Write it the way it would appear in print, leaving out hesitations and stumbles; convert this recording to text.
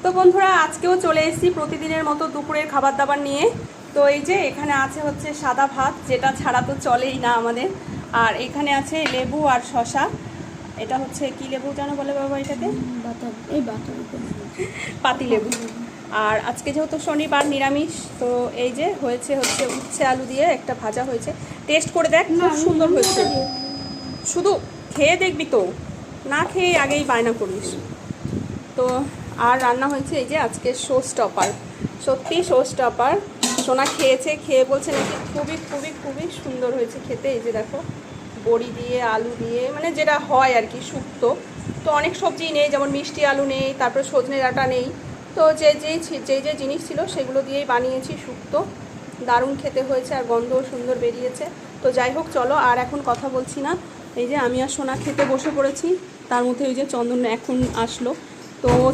তো বন্ধুরা আজকেও চলে এসেছি প্রতিদিনের মতো দুপুরের খাবার দাবার নিয়ে। তো এই যে এখানে আছে হচ্ছে সাদা ভাত, যেটা ছাড়া তো চলেই না আমাদের। আর এখানে আছে লেবু আর শশা। এটা হচ্ছে কি লেবু জানো বলে বাবা এটাকে? পাতি লেবু। আর আজকে যেহেতু শনিবার নিরামিষ, তো এই যে হচ্ছে উচ্ছে আলু দিয়ে একটা ভাজা হয়েছে। টেস্ট করে দেখ, খুব সুন্দর হয়েছে। শুধু খেয়ে দেখবি তো, না খেয়ে আগেই বায়না করিস। তো আর রান্না হয়েছে এই যে আজকে শো স্টপার। সত্যি শো স্টপার। সোনা খেয়েছে, খেয়ে বলছে নাকি খুবই খুবই খুবই সুন্দর হয়েছে খেতে। এই যে দেখো, বড়ি দিয়ে আলু দিয়ে, মানে যেটা হয় আর কি শুক্তো। তো অনেক সবজি নেই, যেমন মিষ্টি আলু নেই, তারপরে সজনে ডাঁটা নেই। তো যে জিনিস ছিল সেগুলো দিয়েই বানিয়েছি শুক্তো। দারুণ খেতে হয়েছে আর গন্ধও সুন্দর বেরিয়েছে। তো যাই হোক, চলো আর এখন কথা বলছি না। এই যে আমি আর সোনা খেতে বসে পড়েছি। তার মধ্যে ওই যে চন্দন এখন আসলো। তো